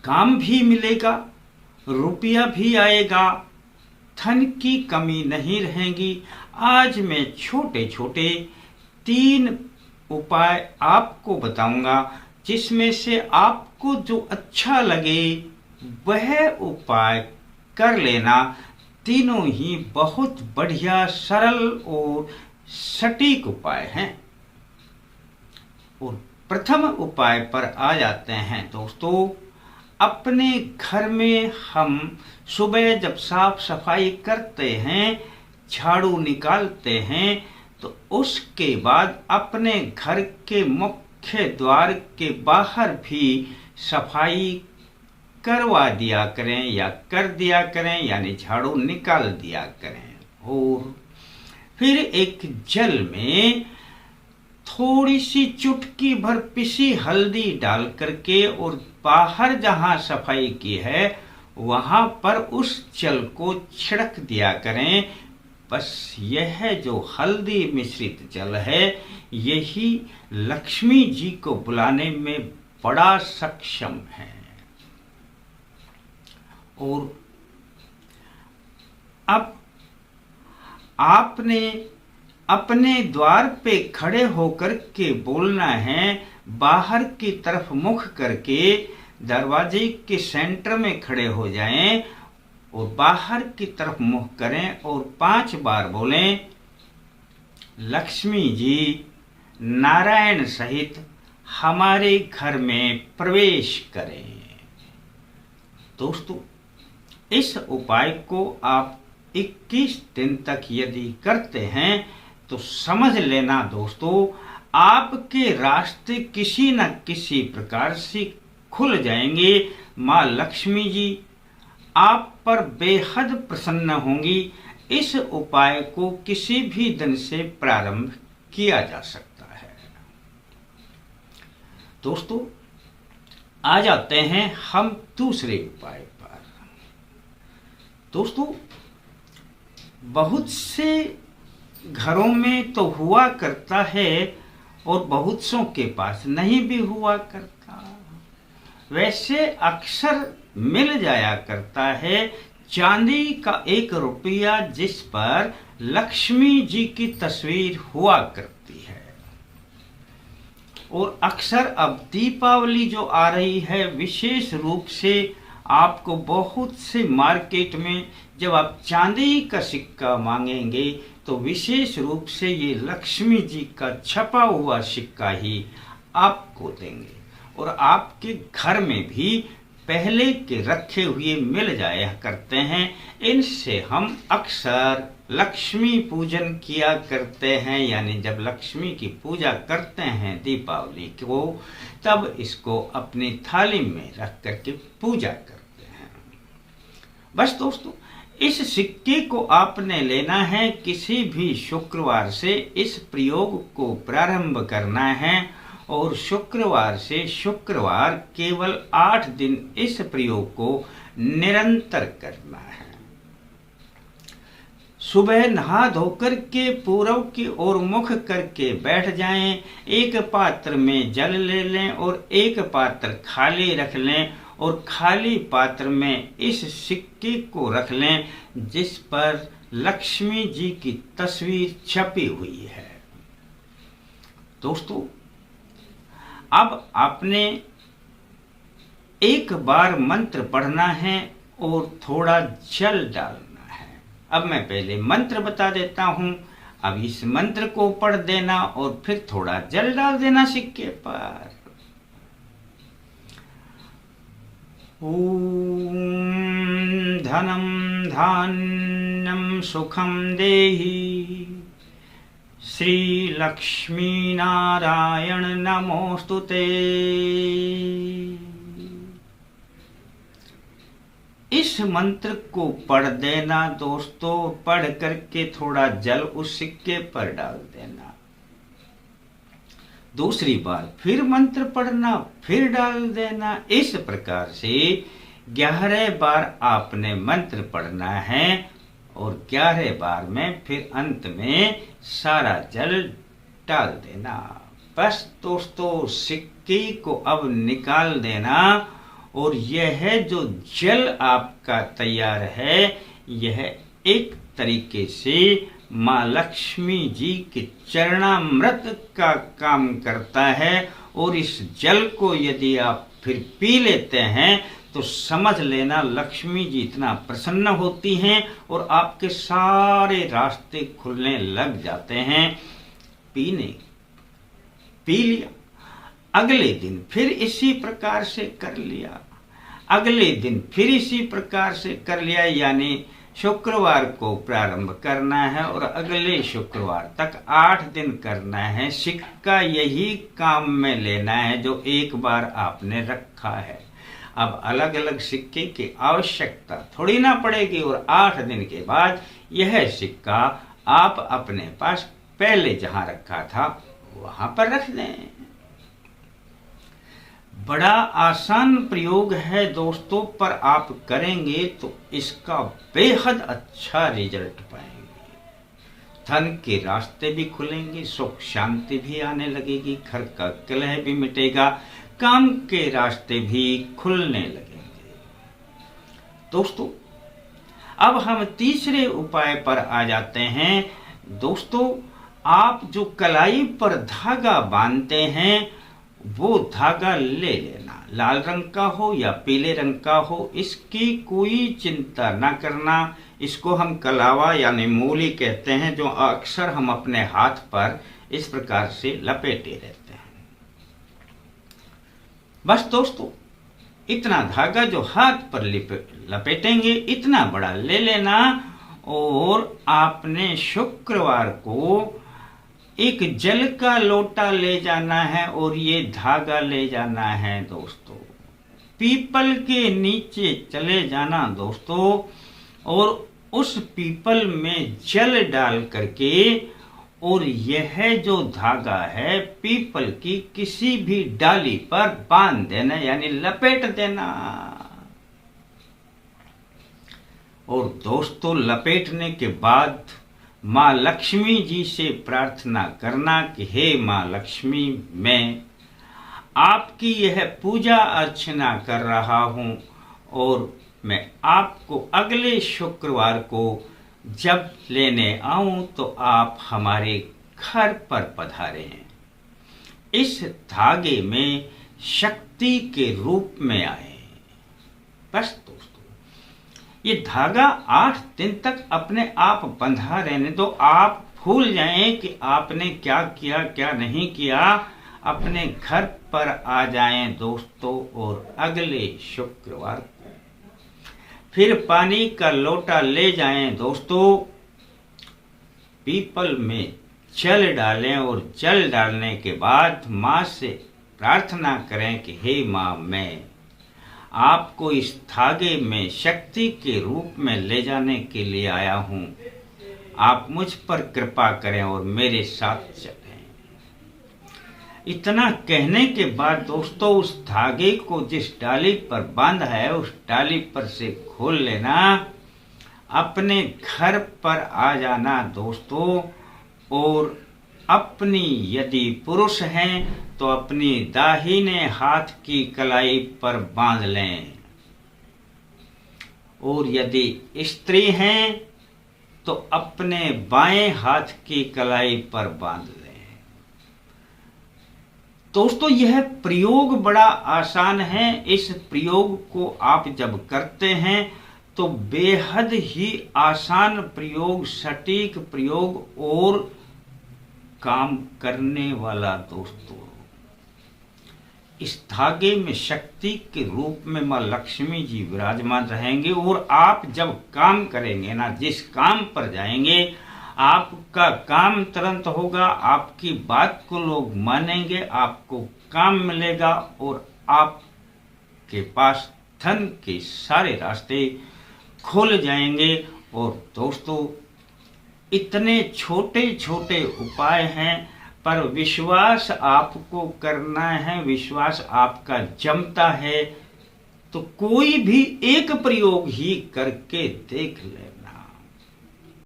काम भी मिलेगा, रुपया भी आएगा, धन की कमी नहीं रहेगी। आज मैं छोटे छोटे 3 उपाय आपको बताऊंगा, जिसमें से आपको जो अच्छा लगे वह उपाय कर लेना। तीनों ही बहुत बढ़िया, सरल और सटीक उपाय हैं। और प्रथम उपाय पर आ जाते हैं दोस्तों। अपने घर में हम सुबह जब साफ सफाई करते हैं, झाड़ू निकालते हैं, तो उसके बाद अपने घर के मुख्य द्वार के बाहर भी सफाई करवा दिया करें या कर दिया करें, यानी झाड़ू निकाल दिया करें। और फिर एक जल में थोड़ी सी चुटकी भर पिसी हल्दी डाल करके और बाहर जहां सफाई की है वहां पर उस जल को छिड़क दिया करें। बस यह जो हल्दी मिश्रित जल है, यही लक्ष्मी जी को बुलाने में बड़ा सक्षम है। और अब आपने अपने द्वार पे खड़े होकर के बोलना है, बाहर की तरफ मुख करके दरवाजे के सेंटर में खड़े हो जाएं और बाहर की तरफ मुख करें और 5 बार बोलें, लक्ष्मी जी नारायण सहित हमारे घर में प्रवेश करें। दोस्तों, इस उपाय को आप 21 दिन तक यदि करते हैं तो समझ लेना दोस्तों, आपके रास्ते किसी न किसी प्रकार से खुल जाएंगे। माँ लक्ष्मी जी आप पर बेहद प्रसन्न होंगी। इस उपाय को किसी भी दिन से प्रारंभ किया जा सकता है। दोस्तों, आ जाते हैं हम दूसरे उपाय पर। दोस्तों, बहुत से घरों में तो हुआ करता है और बहुत सौ के पास नहीं भी हुआ करता। वैसे अक्सर मिल जाया करता है चांदी का 1 रुपया जिस पर लक्ष्मी जी की तस्वीर हुआ करती है। और अक्सर अब दीपावली जो आ रही है, विशेष रूप से आपको बहुत से मार्केट में जब आप चांदी का सिक्का मांगेंगे तो विशेष रूप से ये लक्ष्मी जी का छपा हुआ सिक्का ही आपको देंगे। और आपके घर में भी पहले के रखे हुए मिल जाया करते हैं। इनसे हम अक्सर लक्ष्मी पूजन किया करते हैं, यानी जब लक्ष्मी की पूजा करते हैं दीपावली को, तब इसको अपनी थाली में रख करके पूजा करते हैं। बस दोस्तों, इस सिक्के को आपने लेना है, किसी भी शुक्रवार से इस प्रयोग को प्रारंभ करना है और शुक्रवार से शुक्रवार केवल 8 दिन इस प्रयोग को निरंतर करना है। सुबह नहा धोकर के पूर्व की ओर मुख करके बैठ जाएं, एक पात्र में जल ले लें और एक पात्र खाली रख लें और खाली पात्र में इस सिक्के को रख लें जिस पर लक्ष्मी जी की तस्वीर छपी हुई है। दोस्तों, अब आपने एक बार मंत्र पढ़ना है और थोड़ा जल डालना है। अब मैं पहले मंत्र बता देता हूं, अब इस मंत्र को पढ़ देना और फिर थोड़ा जल डाल देना सिक्के पर। ओम धनम धान्यम सुखम देहि श्री लक्ष्मी नारायण नमोस्तुते। इस मंत्र को पढ़ देना दोस्तों, पढ़ करके थोड़ा जल उस सिक्के पर डाल देना। दूसरी बार फिर मंत्र पढ़ना, फिर डाल देना। इस प्रकार से 11 बार आपने मंत्र पढ़ना है और 11 बार में फिर अंत में सारा जल डाल देना। बस दोस्तों, सिक्के को अब निकाल देना और यह जो जल आपका तैयार है यह एक तरीके से माँ लक्ष्मी जी के चरणामृत का काम करता है। और इस जल को यदि आप फिर पी लेते हैं तो समझ लेना लक्ष्मी जी इतना प्रसन्न होती हैं और आपके सारे रास्ते खुलने लग जाते हैं। पी लिया, अगले दिन फिर इसी प्रकार से कर लिया, अगले दिन फिर इसी प्रकार से कर लिया, यानी शुक्रवार को प्रारंभ करना है और अगले शुक्रवार तक 8 दिन करना है। सिक्का यही काम में लेना है जो एक बार आपने रखा है। अब अलग अलग सिक्के की आवश्यकता थोड़ी ना पड़ेगी और 8 दिन के बाद यह सिक्का आप अपने पास पहले जहां रखा था वहां पर रख दें। बड़ा आसान प्रयोग है दोस्तों, पर आप करेंगे तो इसका बेहद अच्छा रिजल्ट पाएंगे। धन के रास्ते भी खुलेंगे, सुख शांति भी आने लगेगी, घर का कलह भी मिटेगा, काम के रास्ते भी खुलने लगेंगे। दोस्तों अब हम तीसरे उपाय पर आ जाते हैं। दोस्तों आप जो कलाई पर धागा बांधते हैं वो धागा ले लेना, लाल रंग का हो या पीले रंग का हो, इसकी कोई चिंता ना करना। इसको हम कलावा यानी मूली कहते हैं, जो अक्सर हम अपने हाथ पर इस प्रकार से लपेटे रहते हैं। बस दोस्तों इतना धागा जो हाथ पर लपेटेंगे इतना बड़ा ले लेना और आपने शुक्रवार को एक जल का लोटा ले जाना है और ये धागा ले जाना है दोस्तों। पीपल के नीचे चले जाना दोस्तों और उस पीपल में जल डाल करके और यह जो धागा है पीपल की किसी भी डाली पर बांध देना, यानी लपेट देना। और दोस्तों लपेटने के बाद माँ लक्ष्मी जी से प्रार्थना करना कि हे माँ लक्ष्मी, मैं आपकी यह पूजा अर्चना कर रहा हूँ और मैं आपको अगले शुक्रवार को जब लेने आऊं तो आप हमारे घर पर पधारें। इस धागे में शक्ति के रूप में आए। बस दोस्तों ये धागा 8 दिन तक अपने आप बंधा रहने दो। आप भूल जाएं कि आपने क्या किया क्या नहीं किया, अपने घर पर आ जाएं दोस्तों और अगले शुक्रवार को फिर पानी का लोटा ले जाएं दोस्तों, पीपल में जल डालें और जल डालने के बाद माँ से प्रार्थना करें कि हे माँ, मैं आपको इस धागे में शक्ति के रूप में ले जाने के लिए आया हूँ, आप मुझ पर कृपा करें और मेरे साथ चलें। इतना कहने के बाद दोस्तों उस धागे को जिस डाली पर बांधा है उस डाली पर से खोल लेना, अपने घर पर आ जाना दोस्तों और अपनी यदि पुरुष हैं तो अपनी दाहिने हाथ की कलाई पर बांध लें और यदि स्त्री हैं तो अपने बाएं हाथ की कलाई पर बांध लें। दोस्तों यह प्रयोग बड़ा आसान है। इस प्रयोग को आप जब करते हैं तो बेहद ही आसान प्रयोग, सटीक प्रयोग और काम करने वाला दोस्तों। इस धागे में शक्ति के रूप में मां लक्ष्मी जी विराजमान रहेंगे और आप जब काम करेंगे ना, जिस काम पर जाएंगे आपका काम तुरंत होगा, आपकी बात को लोग मानेंगे, आपको काम मिलेगा और आपके पास धन के सारे रास्ते खुल जाएंगे। और दोस्तों इतने छोटे छोटे उपाय हैं पर विश्वास आपको करना है, विश्वास आपका जमता है तो कोई भी एक प्रयोग ही करके देख ले।